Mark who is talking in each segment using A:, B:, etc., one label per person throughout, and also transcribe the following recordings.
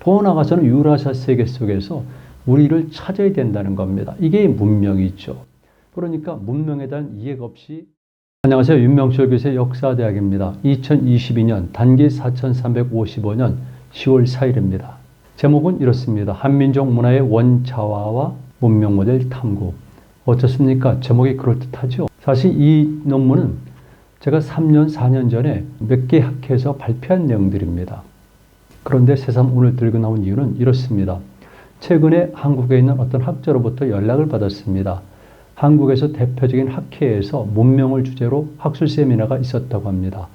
A: 더 나아가서는 유라시아 세계 속에서 우리를 찾아야 된다는 겁니다. 이게 문명이죠. 그러니까 문명에 대한 이해가 없이 안녕하세요. 윤명철 교수의 역사대학입니다. 2022년 단기 4355년 10월 4일입니다. 제목은 이렇습니다. 한민족 문화의 원자화와 문명 모델 탐구. 어떻습니까? 제목이 그럴듯하죠. 사실 이 논문은 제가 3년, 4년 전에 몇 개 학회에서 발표한 내용들입니다. 그런데 새삼 오늘 들고 나온 이유는 이렇습니다. 최근에 한국에 있는 어떤 학자로부터 연락을 받았습니다. 한국에서 대표적인 학회에서 문명을 주제로 학술 세미나가 있었다고 합니다.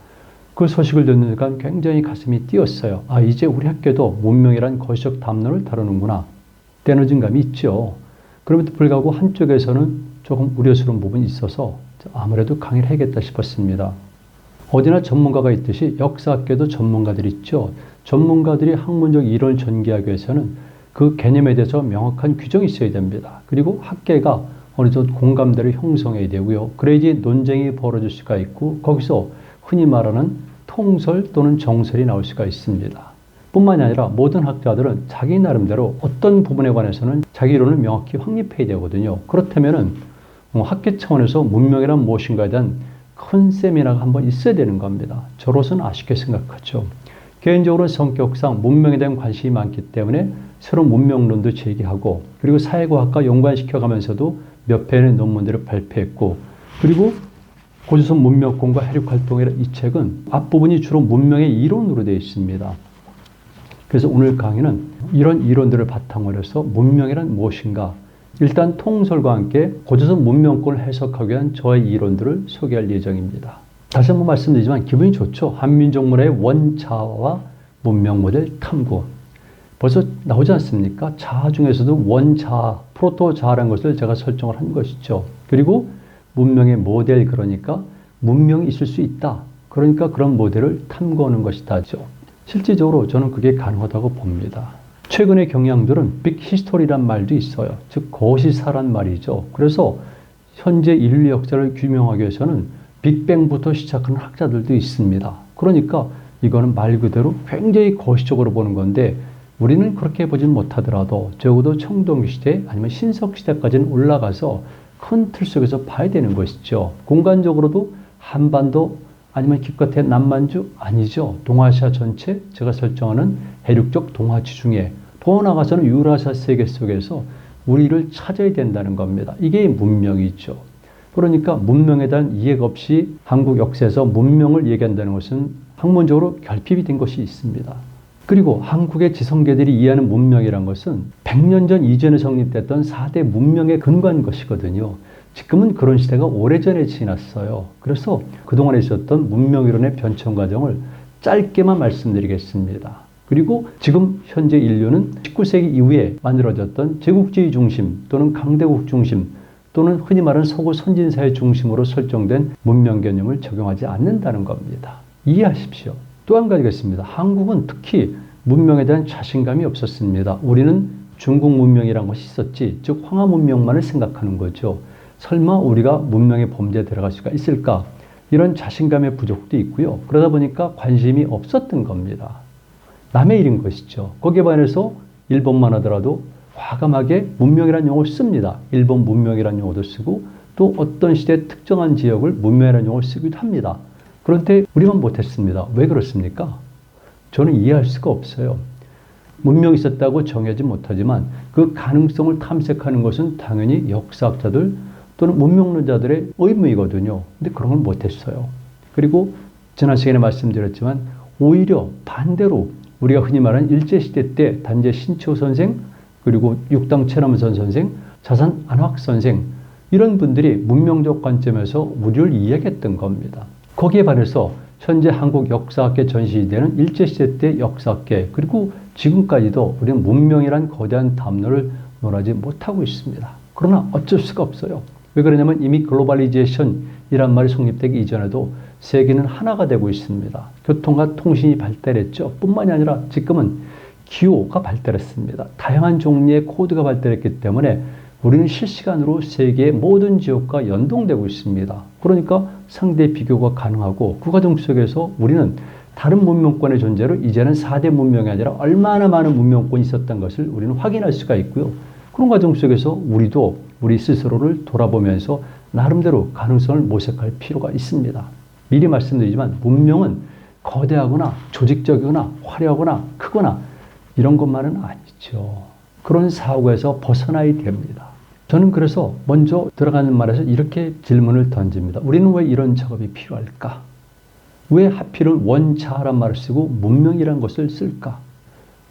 A: 그 소식을 듣는 순간 굉장히 가슴이 뛰었어요. 아, 이제 우리 학교도 문명이란 거시적 담론을 다루는구나. 때늦은 감이 있죠. 그럼에도 불구하고 한쪽에서는 조금 우려스러운 부분이 있어서 아무래도 강의를 해야겠다 싶었습니다. 어디나 전문가가 있듯이 역사학계도 전문가들이 있죠. 전문가들이 학문적 이론을 전개하기 위해서는 그 개념에 대해서 명확한 규정이 있어야 됩니다. 그리고 학계가 어느 정도 공감대를 형성해야 되고요. 그래야지 논쟁이 벌어질 수가 있고 거기서 흔히 말하는 통설 또는 정설이 나올 수가 있습니다. 뿐만이 아니라 모든 학자들은 자기 나름대로 어떤 부분에 관해서는 자기 이론을 명확히 확립해야 되거든요. 그렇다면 학계 차원에서 문명이란 무엇인가에 대한 큰 세미나가 한번 있어야 되는 겁니다. 저로서는 아쉽게 생각하죠. 개인적으로 성격상 문명에 대한 관심이 많기 때문에 새로운 문명론도 제기하고 그리고 사회과학과 연관시켜가면서도 몇 편의 논문들을 발표했고 그리고 고조선 문명권과 해륙활동이라는 이 책은 앞부분이 주로 문명의 이론으로 되어 있습니다. 그래서 오늘 강의는 이런 이론들을 바탕으로 해서 문명이란 무엇인가 일단 통설과 함께 고조선 문명권을 해석하기 위한 저의 이론들을 소개할 예정입니다. 다시 한번 말씀드리지만 기분이 좋죠. 한민족 문화의 원자화와 문명 모델 탐구. 벌써 나오지 않습니까? 자아 중에서도 원자아, 프로토자아라는 것을 제가 설정을 한 것이죠. 그리고 문명의 모델, 그러니까 문명이 있을 수 있다. 그러니까 그런 모델을 탐구하는 것이다죠. 실질적으로 저는 그게 가능하다고 봅니다. 최근의 경향들은 빅 히스토리란 말도 있어요. 즉 거시사란 말이죠. 그래서 현재 인류 역사를 규명하기 위해서는 빅뱅부터 시작하는 학자들도 있습니다. 그러니까 이거는 말 그대로 굉장히 거시적으로 보는 건데 우리는 그렇게 보진 못하더라도 적어도 청동시대 아니면 신석시대까지는 올라가서 큰 틀 속에서 봐야 되는 것이죠. 공간적으로도 한반도 아니면 기껏해 남만주 아니죠. 동아시아 전체 제가 설정하는 해륙적 동아지중해 더 나아가서는 유라시아 세계 속에서 우리를 찾아야 된다는 겁니다. 이게 문명이죠. 그러니까 문명에 대한 이해가 없이 한국 역사에서 문명을 얘기한다는 것은 학문적으로 결핍이 된 것이 있습니다. 그리고 한국의 지성계들이 이해하는 문명이란 것은 100년 전 이전에 성립됐던 4대 문명의 근거인 것이거든요. 지금은 그런 시대가 오래전에 지났어요. 그래서 그동안에 있었던 문명이론의 변천 과정을 짧게만 말씀드리겠습니다. 그리고 지금 현재 인류는 19세기 이후에 만들어졌던 제국주의 중심 또는 강대국 중심 또는 흔히 말하는 서구 선진사회 중심으로 설정된 문명 개념을 적용하지 않는다는 겁니다. 이해하십시오. 또 한 가지가 있습니다. 한국은 특히 문명에 대한 자신감이 없었습니다. 우리는 중국 문명이란 것이 있었지, 즉 황하 문명만을 생각하는 거죠. 설마 우리가 문명의 범죄에 들어갈 수가 있을까? 이런 자신감의 부족도 있고요. 그러다 보니까 관심이 없었던 겁니다. 남의 일인 것이죠. 거기에 반해서 일본만 하더라도 과감하게 문명이라는 용어를 씁니다. 일본 문명이라는 용어도 쓰고 또 어떤 시대 특정한 지역을 문명이라는 용어를 쓰기도 합니다. 그런데 우리만 못했습니다. 왜 그렇습니까? 저는 이해할 수가 없어요. 문명이 있었다고 정하지 못하지만 그 가능성을 탐색하는 것은 당연히 역사학자들 또는 문명론자들의 의무이거든요. 근데 그런 걸 못했어요. 그리고 지난 시간에 말씀드렸지만 오히려 반대로 우리가 흔히 말하는 일제시대 때 단재 신치호 선생 그리고 육당 최남선 선생, 자산 안학 선생 이런 분들이 문명적 관점에서 우리를 이야기했던 겁니다. 거기에 반해서 현재 한국 역사학계 전시되는 일제시대 때 역사학계 그리고 지금까지도 우리는 문명이란 거대한 담론을 논하지 못하고 있습니다. 그러나 어쩔 수가 없어요. 왜 그러냐면 이미 글로벌리제이션이란 말이 성립되기 이전에도 세계는 하나가 되고 있습니다. 교통과 통신이 발달했죠. 뿐만이 아니라 지금은 기호가 발달했습니다. 다양한 종류의 코드가 발달했기 때문에 우리는 실시간으로 세계의 모든 지역과 연동되고 있습니다. 그러니까 상대 비교가 가능하고 그 과정 속에서 우리는 다른 문명권의 존재로 이제는 4대 문명이 아니라 얼마나 많은 문명권이 있었던 것을 우리는 확인할 수가 있고요. 그런 과정 속에서 우리도 우리 스스로를 돌아보면서 나름대로 가능성을 모색할 필요가 있습니다. 미리 말씀드리지만 문명은 거대하거나 조직적이거나 화려하거나 크거나 이런 것만은 아니죠. 그런 사고에서 벗어나야 됩니다. 저는 그래서 먼저 들어가는 말에서 이렇게 질문을 던집니다. 우리는 왜 이런 작업이 필요할까? 왜 하필은 원자란 말을 쓰고 문명이란 것을 쓸까?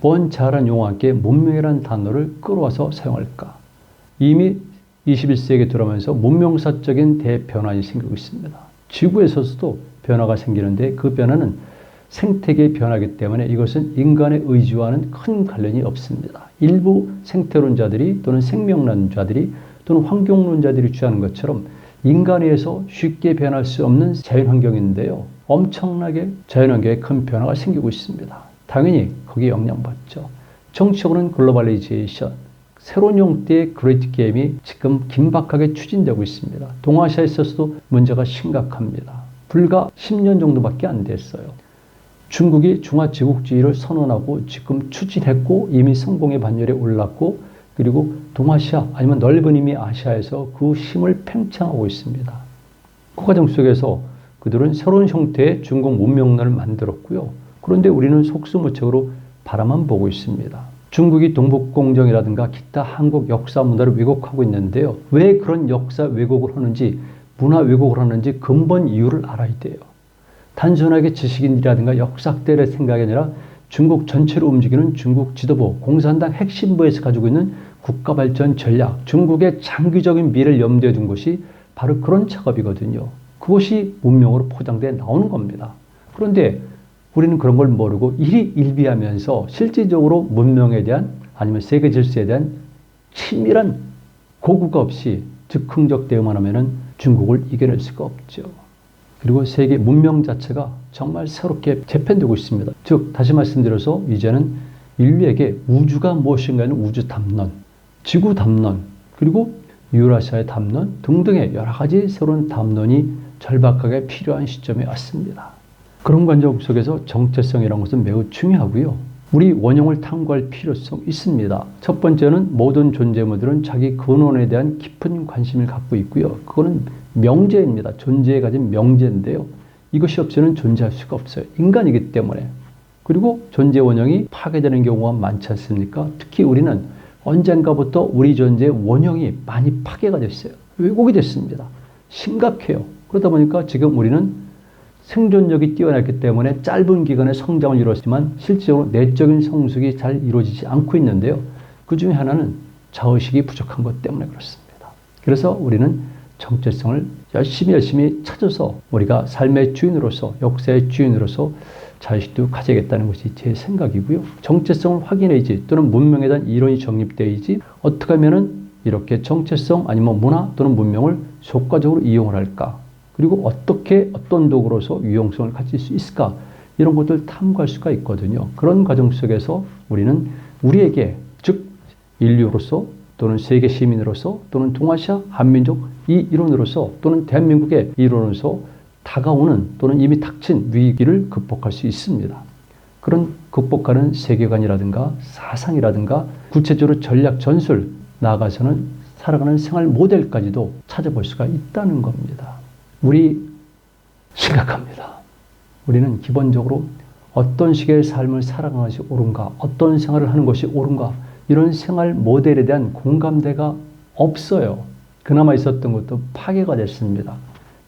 A: 원자란 용어와 함께 문명이란 단어를 끌어와서 사용할까? 이미 21세기에 들어오면서 문명사적인 대변화가 생기고 있습니다. 지구에서도 변화가 생기는데 그 변화는 생태계의 변화이기 때문에 이것은 인간의 의지와는 큰 관련이 없습니다. 일부 생태론자들이 또는 생명론자들이 또는 환경론자들이 주장하는 것처럼 인간에 의해서 쉽게 변할 수 없는 자연환경인데요. 엄청나게 자연환경에 큰 변화가 생기고 있습니다. 당연히 거기에 영향받죠. 정치적으로는 글로벌리제이션, 새로운 형태의 그레이트 게임이 지금 긴박하게 추진되고 있습니다. 동아시아에 있어서도 문제가 심각합니다. 불과 10년 정도밖에 안 됐어요. 중국이 중화제국주의를 선언하고 지금 추진했고 이미 성공의 반열에 올랐고 그리고 동아시아 아니면 넓은 의미 아시아에서 그 힘을 팽창하고 있습니다. 그 과정 속에서 그들은 새로운 형태의 중국 문명론을 만들었고요. 그런데 우리는 속수무책으로 바라만 보고 있습니다. 중국이 동북공정이라든가 기타 한국 역사 문화를 왜곡하고 있는데요. 왜 그런 역사 왜곡을 하는지 문화 왜곡을 하는지 근본 이유를 알아야 돼요. 단순하게 지식인이라든가 역사학자의 생각이 아니라 중국 전체를 움직이는 중국 지도부, 공산당 핵심부에서 가지고 있는 국가발전 전략, 중국의 장기적인 미래를 염두에 둔 것이 바로 그런 작업이거든요. 그것이 문명으로 포장돼 나오는 겁니다. 그런데 우리는 그런 걸 모르고 일희일비하면서 실질적으로 문명에 대한 아니면 세계 질서에 대한 치밀한 고구가 없이 즉흥적 대응만 하면은 중국을 이겨낼 수가 없죠. 그리고 세계 문명 자체가 정말 새롭게 재편되고 있습니다. 즉 다시 말씀드려서 이제는 인류에게 우주가 무엇인가는 우주 담론, 지구 담론, 그리고 유라시아의 담론 등등의 여러 가지 새로운 담론이 절박하게 필요한 시점에 왔습니다. 그런 관점 속에서 정체성이라는 것은 매우 중요하고요. 우리 원형을 탐구할 필요성이 있습니다. 첫 번째는 모든 존재물들은 자기 근원에 대한 깊은 관심을 갖고 있고요. 그거는 명제입니다. 존재에 가진 명제인데요. 이것이 없이는 존재할 수가 없어요. 인간이기 때문에. 그리고 존재 원형이 파괴되는 경우가 많지 않습니까? 특히 우리는 언젠가부터 우리 존재의 원형이 많이 파괴가 됐어요. 왜곡이 됐습니다. 심각해요. 그러다 보니까 지금 우리는 생존력이 뛰어났기 때문에 짧은 기간에 성장을 이뤘지만 실제로 내적인 성숙이 잘 이루어지지 않고 있는데요. 그 중에 하나는 자의식이 부족한 것 때문에 그렇습니다. 그래서 우리는 정체성을 열심히 찾아서 우리가 삶의 주인으로서 역사의 주인으로서 자의식도 가져야겠다는 것이 제 생각이고요. 정체성을 확인해야지 또는 문명에 대한 이론이 정립되어야지 어떻게 하면 이렇게 정체성 아니면 문화 또는 문명을 효과적으로 이용을 할까? 그리고 어떻게 어떤 도구로서 유용성을 가질 수 있을까? 이런 것들 탐구할 수가 있거든요. 그런 과정 속에서 우리는 우리에게 즉 인류로서 또는 세계 시민으로서 또는 동아시아 한민족 이 이론으로서 또는 대한민국의 이론으로서 다가오는 또는 이미 닥친 위기를 극복할 수 있습니다. 그런 극복하는 세계관이라든가 사상이라든가 구체적으로 전략 전술 나아가서는 살아가는 생활 모델까지도 찾아볼 수가 있다는 겁니다. 우리 심각합니다. 우리는 기본적으로 어떤 식의 삶을 살아가는 것이 옳은가, 어떤 생활을 하는 것이 옳은가 이런 생활 모델에 대한 공감대가 없어요. 그나마 있었던 것도 파괴가 됐습니다.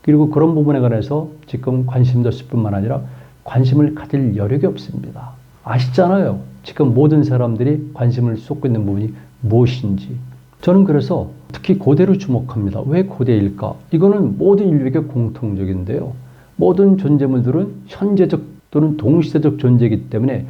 A: 그리고 그런 부분에 관해서 지금 관심도 없을 뿐만 아니라 관심을 가질 여력이 없습니다. 아시잖아요. 지금 모든 사람들이 관심을 쏟고 있는 부분이 무엇인지. 저는 그래서 특히 고대를 주목합니다. 왜 고대일까? 이거는 모든 인류에게 공통적인데요. 모든 존재물들은 현재적 또는 동시대적 존재이기 때문에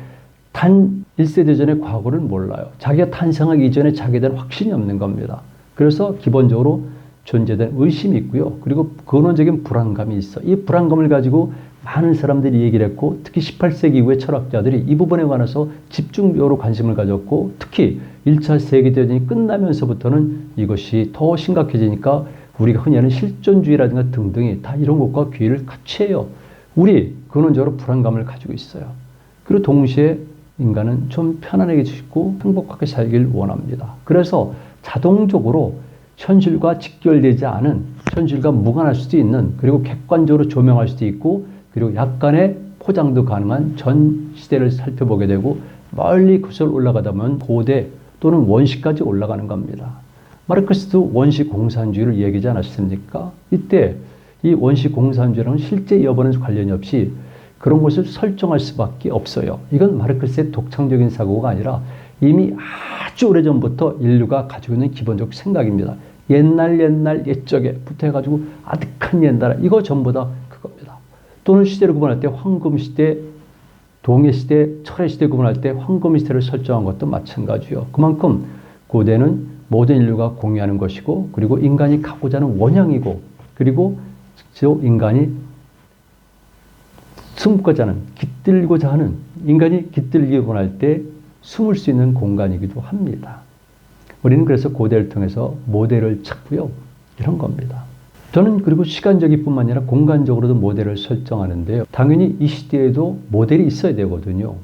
A: 단 1세대 전의 과거를 몰라요. 자기가 탄생하기 이전에 자기에 대한 확신이 없는 겁니다. 그래서 기본적으로 존재에 대한 의심이 있고요. 그리고 근원적인 불안감이 있어. 이 불안감을 가지고 많은 사람들이 얘기를 했고 특히 18세기 이후의 철학자들이 이 부분에 관해서 집중적으로 관심을 가졌고 특히 1차 세계대전이 끝나면서부터는 이것이 더 심각해지니까 우리가 흔히 하는 실존주의라든가 등등이 다 이런 것과 귀를 같이 해요. 우리 근원적으로 불안감을 가지고 있어요. 그리고 동시에 인간은 좀 편안해지고 행복하게 살길 원합니다. 그래서 자동적으로 현실과 직결되지 않은, 현실과 무관할 수도 있는, 그리고 객관적으로 조명할 수도 있고, 그리고 약간의 포장도 가능한 전 시대를 살펴보게 되고, 멀리 그슬 올라가다 보면 고대 또는 원시까지 올라가는 겁니다. 마르크스도 원시 공산주의를 얘기하지 않았습니까? 이때 이 원시 공산주의랑은 실제 여부는 관련이 없이 그런 것을 설정할 수밖에 없어요. 이건 마르크스의 독창적인 사고가 아니라 이미 아주 오래전부터 인류가 가지고 있는 기본적 생각입니다. 옛날 옛적에부터 해가지고 아득한 옛날, 이거 전부 다 그겁니다. 또는 시대를 구분할 때 황금시대, 동해시대, 철해시대 구분할 때 황금시대를 설정한 것도 마찬가지요. 그만큼 고대는 모든 인류가 공유하는 것이고, 그리고 인간이 갖고자 하는 원형이고, 그리고 인간이 숨고자 하는, 깃들고자 하는, 인간이 깃들기 원할 때 숨을 수 있는 공간이기도 합니다. 우리는 그래서 고대를 통해서 모델을 찾고요. 이런 겁니다. 저는 그리고 시간적일 뿐만 아니라 공간적으로도 모델을 설정하는데요. 당연히 이 시대에도 모델이 있어야 되거든요.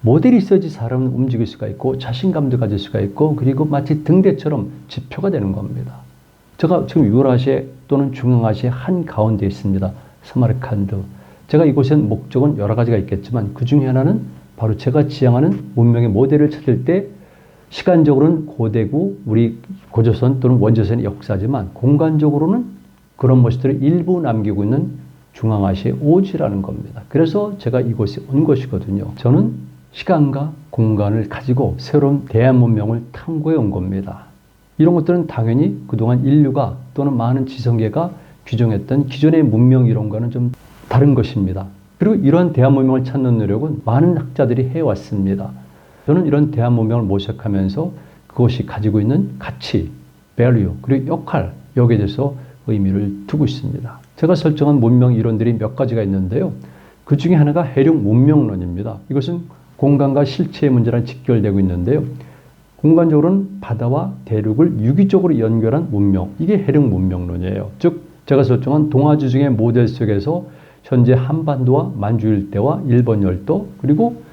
A: 모델이 있어야지 사람은 움직일 수가 있고 자신감도 가질 수가 있고, 그리고 마치 등대처럼 지표가 되는 겁니다. 제가 지금 유라시아 또는 중앙아시아 한가운데 있습니다. 사마르칸드. 제가 이곳엔 목적은 여러 가지가 있겠지만 그 중에 하나는 바로 제가 지향하는 문명의 모델을 찾을 때 시간적으로는 고대고 우리 고조선 또는 원조선의 역사지만 공간적으로는 그런 모습들을 일부 남기고 있는 중앙아시아의 오지라는 겁니다. 그래서 제가 이곳에 온 것이거든요. 저는 시간과 공간을 가지고 새로운 대한문명을 탐구해 온 겁니다. 이런 것들은 당연히 그동안 인류가 또는 많은 지성계가 규정했던 기존의 문명 이론과는 좀 다른 것입니다. 그리고 이러한 대한문명을 찾는 노력은 많은 학자들이 해왔습니다. 저는 이런 대한문명을 모색하면서 그것이 가지고 있는 가치, value, 그리고 역할, 여기에 대해서 의미를 두고 있습니다. 제가 설정한 문명 이론들이 몇 가지가 있는데요. 그 중에 하나가 해륙 문명론입니다. 이것은 공간과 실체의 문제랑 직결되고 있는데요. 공간적으로는 바다와 대륙을 유기적으로 연결한 문명, 이게 해륙 문명론이에요. 즉 제가 설정한 동아지중해 모델 속에서 현재 한반도와 만주일대와 일본 열도, 그리고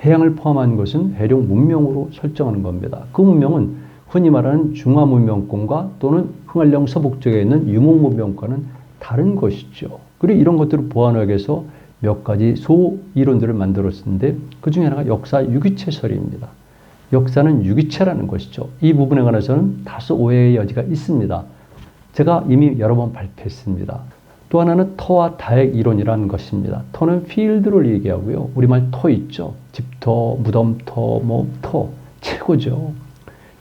A: 해양을 포함한 것은 해륙 문명으로 설정하는 겁니다. 그 문명은 흔히 말하는 중화문명권과 또는 흥할령 서북쪽에 있는 유목문명과는 다른 것이죠. 그리고 이런 것들을 보완하기 위해서 몇 가지 소이론들을 만들었는데 그 중에 하나가 역사 유기체설입니다. 역사는 유기체라는 것이죠. 이 부분에 관해서는 다소 오해의 여지가 있습니다. 제가 이미 여러 번 발표했습니다. 또 하나는 터와 다액 이론이라는 것입니다. 터는 필드를 얘기하고요. 우리말 터 있죠. 집터, 무덤터, 터, 최고죠.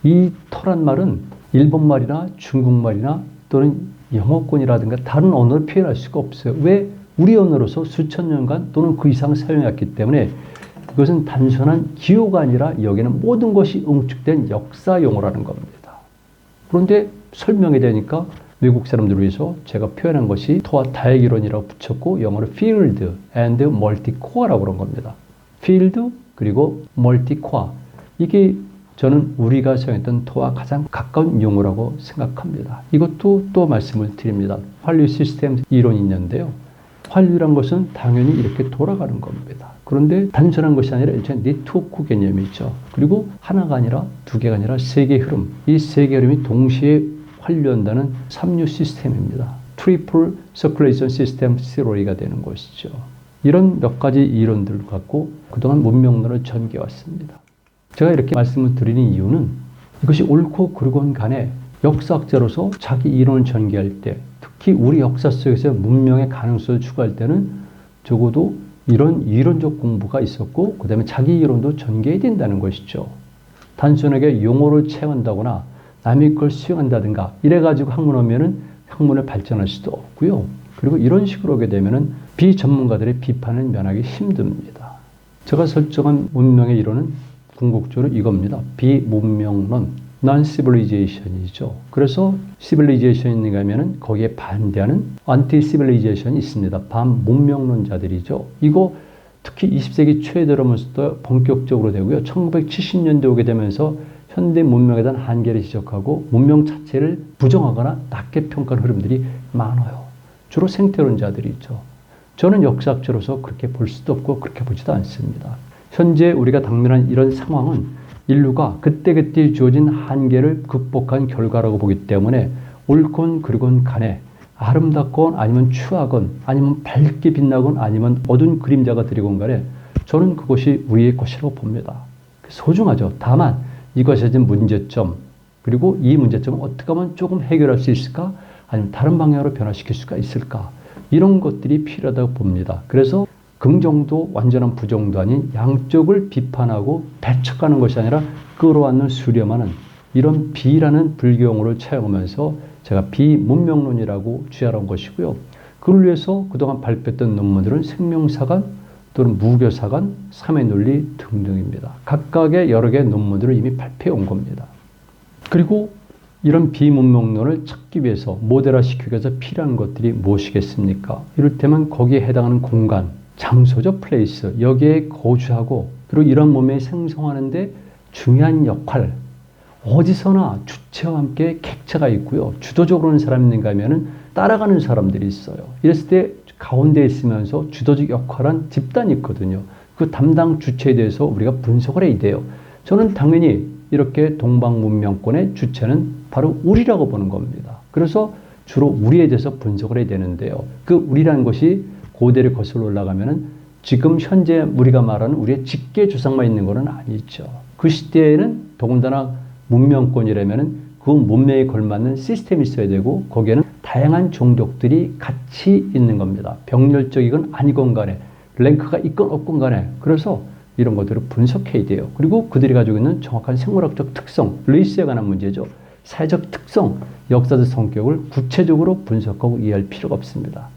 A: 이 터란 말은 일본말이나 중국말이나 또는 영어권이라든가 다른 언어로 표현할 수가 없어요. 왜? 우리 언어로서 수천 년간 또는 그 이상 사용했기 때문에 그것은 단순한 기호가 아니라 여기는 모든 것이 응축된 역사 용어라는 겁니다. 그런데 설명이 되니까 외국 사람들을 위해서 제가 표현한 것이 터와 다액 이론이라고 붙였고 영어로 field and multi-core라고 그런 겁니다. field 그리고 multi-core. 이게 저는 우리가 사용했던 터와 가장 가까운 용어라고 생각합니다. 이것도 또 말씀을 드립니다. 환류 시스템 이론이 있는데요. 환류란 것은 당연히 이렇게 돌아가는 겁니다. 그런데 단순한 것이 아니라 일종의 네트워크 개념이죠. 그리고 하나가 아니라 두 개가 아니라 세 개의 흐름. 이 세 개의 흐름이 동시에 환류한다는 삼류 시스템입니다. 트리플 서큘레이션 시스템 시로이가 되는 것이죠. 이런 몇 가지 이론들을 갖고 그동안 문명론을 전개해왔습니다. 제가 이렇게 말씀을 드리는 이유는 이것이 옳고 그르건 간에 역사학자로서 자기 이론을 전개할 때, 특히 우리 역사 속에서 문명의 가능성을 추구할 때는 적어도 이런 이론적 공부가 있었고 그 다음에 자기 이론도 전개해야 된다는 것이죠. 단순하게 용어를 채운다거나 남의 걸 수용한다든가 이래가지고 학문하면은 학문을 발전할 수도 없고요. 그리고 이런 식으로 오게 되면은 비전문가들의 비판을 면하기 힘듭니다. 제가 설정한 문명의 이론은 궁극적으로 이겁니다. 비문명론, non-civilization이죠. 그래서 civilization이 있는가 하면은 거기에 반대하는 anti-civilization이 있습니다. 반문명론자들이죠. 이거 특히 20세기 초에 들어오면서도 본격적으로 되고요. 1970년대 오게 되면서 현대 문명에 대한 한계를 지적하고 문명 자체를 부정하거나 낮게 평가하는 흐름들이 많아요. 주로 생태론자들이죠. 저는 역사학자로서 그렇게 볼 수도 없고 그렇게 보지도 않습니다. 현재 우리가 당면한 이런 상황은 인류가 그때그때 주어진 한계를 극복한 결과라고 보기 때문에 옳건 그르건 간에 아름답건 아니면 추하건 아니면 밝게 빛나건 아니면 어두운 그림자가 드리건 간에 저는 그것이 우리의 것이라고 봅니다. 소중하죠. 다만 이것에 대한 문제점 그리고 이 문제점을 어떻게 하면 조금 해결할 수 있을까? 아니면 다른 방향으로 변화시킬 수가 있을까? 이런 것들이 필요하다고 봅니다. 그래서 긍정도 완전한 부정도 아닌 양쪽을 비판하고 배척하는 것이 아니라 끌어안는 수렴하는 이런 비라는 불교용어를 차용하면서 제가 비문명론이라고 주장한 것이고요. 그를 위해서 그동안 발표했던 논문들은 생명사관 또는 무교사관, 삼해논리 등등입니다. 각각의 여러 개의 논문들을 이미 발표해 온 겁니다. 그리고 이런 비문명론을 찾기 위해서 모델화시키기 위해서 필요한 것들이 무엇이겠습니까? 이를테면 거기에 해당하는 공간, 장소죠, 플레이스. 여기에 거주하고 그리고 이런 몸에 생성하는데 중요한 역할, 어디서나 주체와 함께 객체가 있고요. 주도적으로 하는 사람이 있는가 하면은 따라가는 사람들이 있어요. 이랬을 때 가운데 있으면서 주도적 역할을 한 집단이 있거든요. 그 담당 주체에 대해서 우리가 분석을 해야 돼요. 저는 당연히 이렇게 동방문명권의 주체는 바로 우리라고 보는 겁니다. 그래서 주로 우리에 대해서 분석을 해야 되는데요. 그 우리라는 것이 고대를 거슬러 올라가면은 지금 현재 우리가 말하는 우리의 직계 조상만 있는 것은 아니죠. 그 시대에는 더군다나 문명권이라면은 그 문명에 걸맞는 시스템이 있어야 되고 거기에는 다양한 종족들이 같이 있는 겁니다. 병렬적이건 아니건 간에 랭크가 있건 없건 간에 그래서 이런 것들을 분석해야 돼요. 그리고 그들이 가지고 있는 정확한 생물학적 특성, 레이스에 관한 문제죠. 사회적 특성, 역사적 성격을 구체적으로 분석하고 이해할 필요가 없습니다.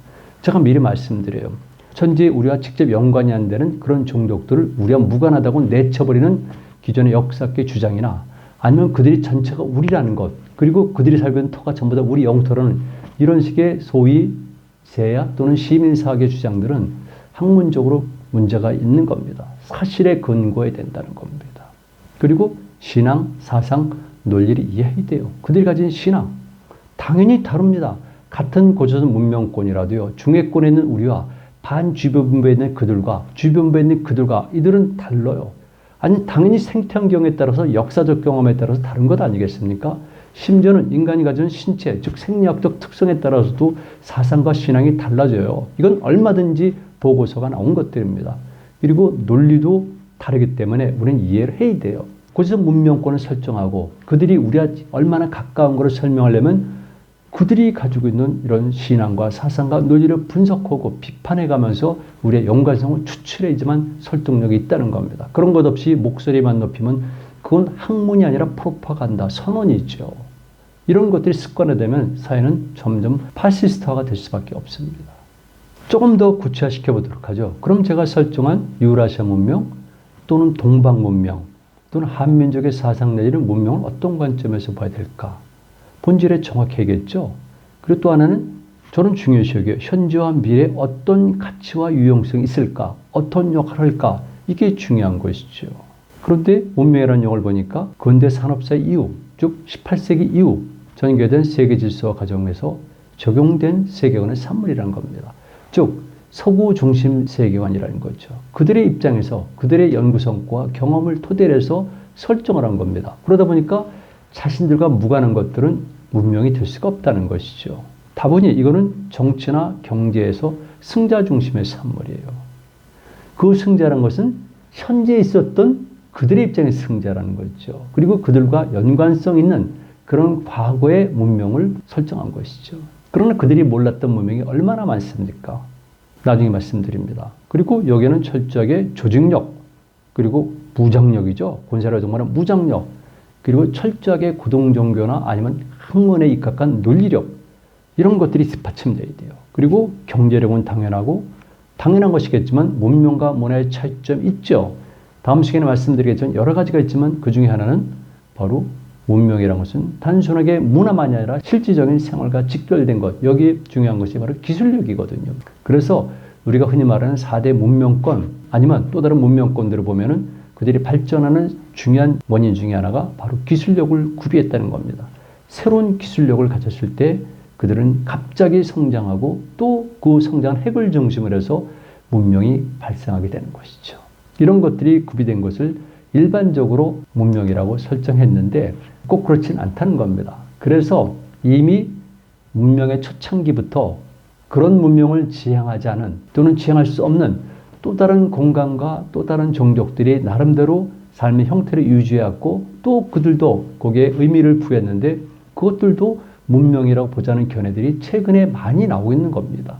A: 제가 미리 말씀드려요. 현재 우리와 직접 연관이 안 되는 그런 종족들을 우리와 무관하다고 내쳐버리는 기존의 역사학의 주장이나 아니면 그들이 전체가 우리라는 것 그리고 그들이 살고 있는 터가 전부 다 우리 영토라는 이런 식의 소위 세야 또는 시민사학의 주장들은 학문적으로 문제가 있는 겁니다. 사실에 근거해야 된다는 겁니다. 그리고 신앙, 사상, 논리를 이해해야 돼요. 그들이 가진 신앙 당연히 다릅니다. 같은 고조선 문명권이라도요. 중해권에 있는 우리와 반주변부에 있는 그들과 주변부에 있는 그들과 이들은 달라요. 아니 당연히 생태환경에 따라서 역사적 경험에 따라서 다른 것 아니겠습니까? 심지어는 인간이 가진 신체, 즉 생리학적 특성에 따라서도 사상과 신앙이 달라져요. 이건 얼마든지 보고서가 나온 것들입니다. 그리고 논리도 다르기 때문에 우리는 이해를 해야 돼요. 고조선 문명권을 설정하고 그들이 우리와 얼마나 가까운 것을 설명하려면 그들이 가지고 있는 이런 신앙과 사상과 논리를 분석하고 비판해가면서 우리의 연관성을 추출해야지만 설득력이 있다는 겁니다. 그런 것 없이 목소리만 높이면 그건 학문이 아니라 프로파간다, 선언이죠. 이런 것들이 습관화되면 사회는 점점 파시스트화가 될 수밖에 없습니다. 조금 더 구체화시켜 보도록 하죠. 그럼 제가 설정한 유라시아 문명 또는 동방 문명 또는 한민족의 사상 내지는 문명을 어떤 관점에서 봐야 될까? 본질에 정확해야겠죠. 그리고 또 하나는 저는 중요시 여겨요. 현재와 미래에 어떤 가치와 유용성이 있을까? 어떤 역할을 할까? 이게 중요한 것이죠. 그런데 문명이라는 용어를 보니까 근대 산업사 이후, 즉 18세기 이후 전개된 세계 질서와 가정에서 적용된 세계관의 산물이라는 겁니다. 즉 서구 중심 세계관이라는 거죠. 그들의 입장에서 그들의 연구 성과와 경험을 토대로 해서 설정을 한 겁니다. 그러다 보니까 자신들과 무관한 것들은 문명이 될 수가 없다는 것이죠. 다분히 이거는 정치나 경제에서 승자 중심의 산물이에요. 그 승자라는 것은 현재 있었던 그들의 입장의 승자라는 거죠. 그리고 그들과 연관성 있는 그런 과거의 문명을 설정한 것이죠. 그러나 그들이 몰랐던 문명이 얼마나 많습니까? 나중에 말씀드립니다. 그리고 여기에는 철저하게 조직력, 그리고 무장력이죠. 군사를 정말은 무장력, 그리고 철저하게 고등종교나 아니면 학문에 입각한 논리력 이런 것들이 뒷받침돼야 돼요. 그리고 경제력은 당연한 것이겠지만 문명과 문화의 차이점이 있죠. 다음 시간에 말씀드리겠지만 여러 가지가 있지만 그 중에 하나는 바로 문명이라는 것은 단순하게 문화만이 아니라 실질적인 생활과 직결된 것 여기에 중요한 것이 바로 기술력이거든요. 그래서 우리가 흔히 말하는 4대 문명권 아니면 또 다른 문명권들을 보면은 그들이 발전하는 중요한 원인 중에 하나가 바로 기술력을 구비했다는 겁니다. 새로운 기술력을 가졌을 때 그들은 갑자기 성장하고 또 그 성장한 핵을 중심으로 해서 문명이 발생하게 되는 것이죠. 이런 것들이 구비된 것을 일반적으로 문명이라고 설정했는데 꼭 그렇진 않다는 겁니다. 그래서 이미 문명의 초창기부터 그런 문명을 지향하지 않은 또는 지향할 수 없는 또 다른 공간과 또 다른 종족들이 나름대로 삶의 형태를 유지해왔고 또 그들도 거기에 의미를 부여했는데 그것들도 문명이라고 보자는 견해들이 최근에 많이 나오고 있는 겁니다.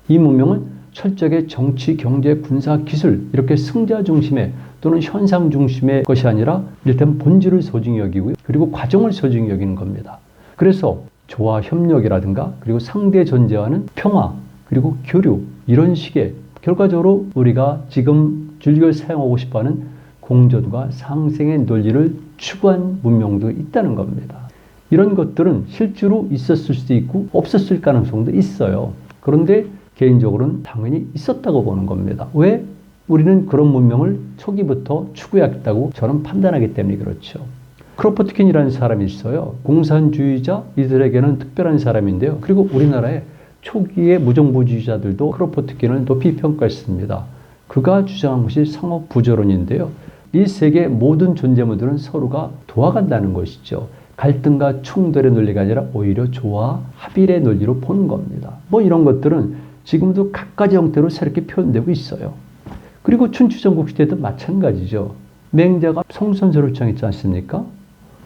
A: 이 문명은 철저하게 정치, 경제, 군사, 기술 이렇게 승자 중심의 또는 현상 중심의 것이 아니라 일단 본질을 소중히 여기고요. 그리고 과정을 소중히 여기는 겁니다. 그래서 조화, 협력이라든가 그리고 상대 존재와는 평화 그리고 교류 이런 식의 결과적으로 우리가 지금 즐겨 사용하고 싶어하는 공존과 상생의 논리를 추구한 문명도 있다는 겁니다. 이런 것들은 실제로 있었을 수도 있고 없었을 가능성도 있어요. 그런데 개인적으로는 당연히 있었다고 보는 겁니다. 왜? 우리는 그런 문명을 초기부터 추구했다고 저는 판단하기 때문에 그렇죠. 크로포트킨이라는 사람이 있어요. 공산주의자, 이들에게는 특별한 사람인데요. 그리고 우리나라의 초기의 무정부주의자들도 크로포트킨을 높이 평가했습니다. 그가 주장한 것이 상호부조론인데요. 이 세계 모든 존재물들은 서로가 도와간다는 것이죠. 갈등과 충돌의 논리가 아니라 오히려 조화, 합일의 논리로 보는 겁니다. 뭐 이런 것들은 지금도 각가지 형태로 새롭게 표현되고 있어요. 그리고 춘추전국시대도 마찬가지죠. 맹자가 성선설을 주장했지 않습니까?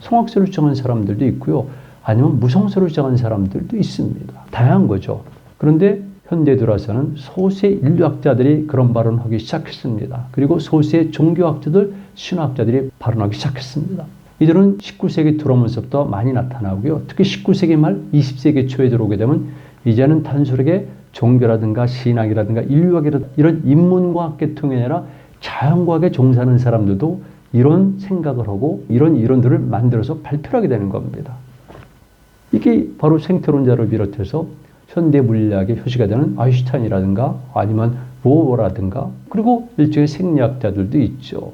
A: 성악설을 주장한 사람들도 있고요. 아니면 무성설을 주장한 사람들도 있습니다. 다양한 거죠. 그런데 현대에 들어와서는 소수의 인류학자들이 그런 발언을 하기 시작했습니다. 그리고 소수의 종교학자들, 신화학자들이 발언하기 시작했습니다. 이들은 19세기 들어오면서부터 많이 나타나고요. 특히 19세기 말 20세기 초에 들어오게 되면 이제는 단순하게 종교라든가 신학이라든가 인류학이라든가 이런 인문과학 계통이 아니라 자연과학에 종사하는 사람들도 이런 생각을 하고 이런 이론들을 만들어서 발표를 하게 되는 겁니다. 이게 바로 생태론자를 비롯해서 현대 물리학의 표시가 되는 아인슈타인이라든가 아니면 보어라든가 그리고 일종의 생리학자들도 있죠.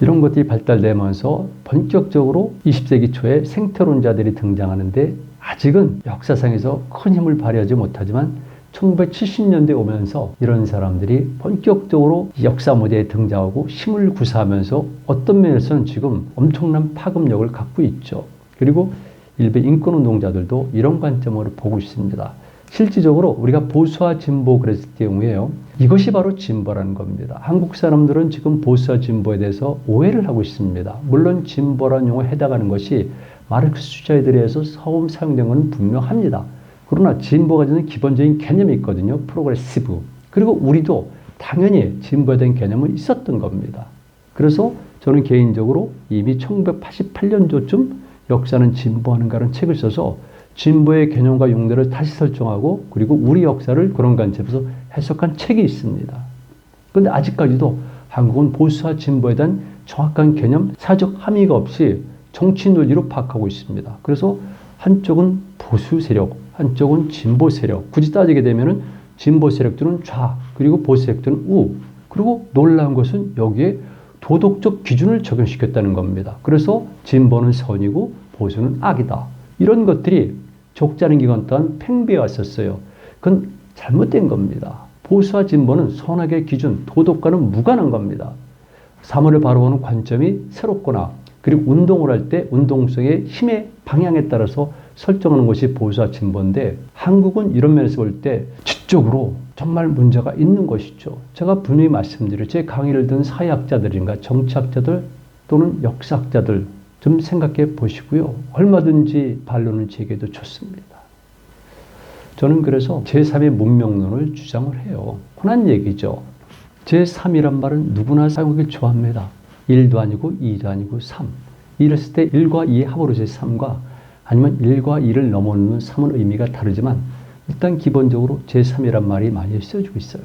A: 이런 것들이 발달되면서 본격적으로 20세기 초에 생태론자들이 등장하는데 아직은 역사상에서 큰 힘을 발휘하지 못하지만 1970년대에 오면서 이런 사람들이 본격적으로 역사 무대에 등장하고 힘을 구사하면서 어떤 면에서는 지금 엄청난 파급력을 갖고 있죠. 그리고 일부 인권운동자들도 이런 관점으로 보고 있습니다. 실질적으로 우리가 보수와 진보 그랬을 경우에요. 이것이 바로 진보라는 겁니다. 한국 사람들은 지금 보수와 진보에 대해서 오해를 하고 있습니다. 물론 진보라는 용어에 해당하는 것이 마르크스주의자들에 의해서 처음 사용된 것은 분명합니다. 그러나 진보가 가지는 기본적인 개념이 있거든요. 프로그레시브. 그리고 우리도 당연히 진보에 대한 개념은 있었던 겁니다. 그래서 저는 개인적으로 이미 1988년도쯤 역사는 진보하는가라는 책을 써서 진보의 개념과 용례를 다시 설정하고 그리고 우리 역사를 그런 관점에서 해석한 책이 있습니다. 그런데 아직까지도 한국은 보수와 진보에 대한 정확한 개념, 사적 함의가 없이 정치 논리로 파악하고 있습니다. 그래서 한쪽은 보수 세력, 한쪽은 진보 세력. 굳이 따지게 되면은 진보 세력들은 좌, 그리고 보수 세력들은 우. 그리고 놀라운 것은 여기에 도덕적 기준을 적용시켰다는 겁니다. 그래서 진보는 선이고 보수는 악이다. 이런 것들이 족자는 기간 동안 팽배해 왔었어요. 그건 잘못된 겁니다. 보수와 진보는 선악의 기준, 도덕과는 무관한 겁니다. 사물을 바라보는 관점이 새롭거나 그리고 운동을 할 때 운동성의 힘의 방향에 따라서 설정하는 것이 보수와 진보인데 한국은 이런 면에서 볼 때 지적으로 정말 문제가 있는 것이죠. 제가 분명히 말씀드려 제 강의를 듣는 사회학자들인가 정치학자들 또는 역사학자들 좀 생각해 보시고요. 얼마든지 반론을 제기해도 좋습니다. 저는 그래서 제3의 문명론을 주장을 해요. 흔한 얘기죠. 제3이란 말은 누구나 사용하기 좋아합니다. 1도 아니고 2도 아니고 3. 이랬을 때 1과 2의 합으로 제3과 아니면 1과 2를 넘어오는 3은 의미가 다르지만 일단 기본적으로 제3이란 말이 많이 쓰여지고 있어요.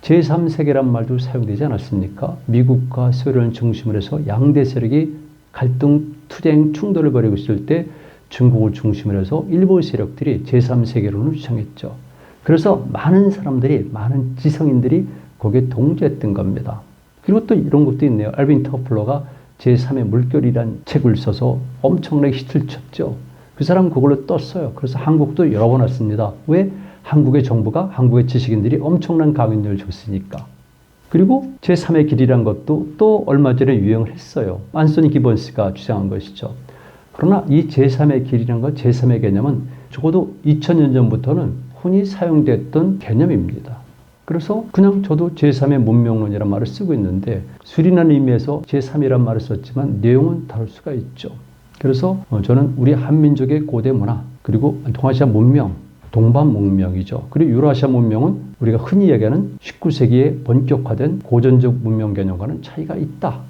A: 제3세계란 말도 사용되지 않았습니까? 미국과 소련을 중심으로 해서 양대 세력이 갈등, 투쟁, 충돌을 벌이고 있을 때 중국을 중심으로 해서 일부 세력들이 제3세계론을 주장했죠. 그래서 많은 사람들이, 많은 지성인들이 거기에 동조했던 겁니다. 그리고 또 이런 것도 있네요. 알빈 터플러가 제3의 물결이란 책을 써서 엄청나게 히트를 쳤죠. 그 사람 그걸로 떴어요. 그래서 한국도 여러 번 왔습니다. 왜? 한국의 정부가 한국의 지식인들이 엄청난 강연료를 줬으니까. 그리고 제3의 길이란 것도 또 얼마 전에 유행을 했어요. 안소니 기본스가 주장한 것이죠. 그러나 이 제3의 길이란 것, 제3의 개념은 적어도 2000년 전부터는 흔히 사용됐던 개념입니다. 그래서 그냥 저도 제3의 문명론이라는 말을 쓰고 있는데 수리라는 의미에서 제3이라는 말을 썼지만 내용은 다를 수가 있죠. 그래서 저는 우리 한민족의 고대 문화, 그리고 동아시아 문명, 동방 문명이죠. 그리고 유라시아 문명은 우리가 흔히 얘기하는 19세기에 본격화된 고전적 문명 개념과는 차이가 있다.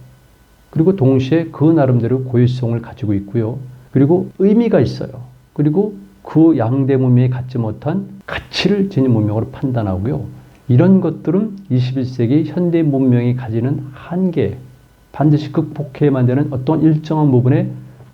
A: 그리고 동시에 그 나름대로 고유성을 가지고 있고요. 그리고 의미가 있어요. 그리고 그 양대 문명이 갖지 못한 가치를 지닌 문명으로 판단하고요. 이런 것들은 21세기 현대 문명이 가지는 한계, 반드시 극복해야만 되는 어떤 일정한 부분에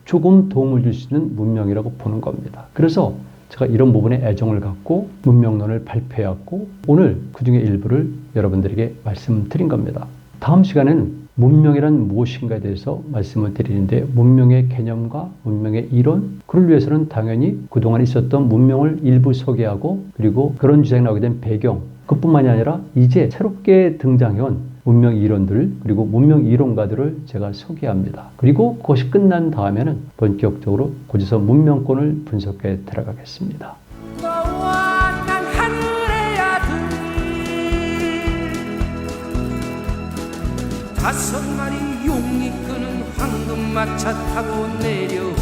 A: 조금 도움을 줄 수 있는 문명이라고 보는 겁니다. 그래서 제가 이런 부분에 애정을 갖고 문명론을 발표해왔고 오늘 그 중에 일부를 여러분들에게 말씀드린 겁니다. 다음 시간에는 문명이란 무엇인가에 대해서 말씀을 드리는데 문명의 개념과 문명의 이론, 그를 위해서는 당연히 그동안 있었던 문명을 일부 소개하고 그리고 그런 주장이 나오게 된 배경, 그뿐만이 아니라 이제 새롭게 등장해온 문명 이론들 그리고 문명 이론가들을 제가 소개합니다. 그리고 그것이 끝난 다음에는 본격적으로 고지서 문명권을 분석해 들어가겠습니다.
B: 너와 난 하늘의 아들 5마리 용이 끄는 황금마차 타고 내려온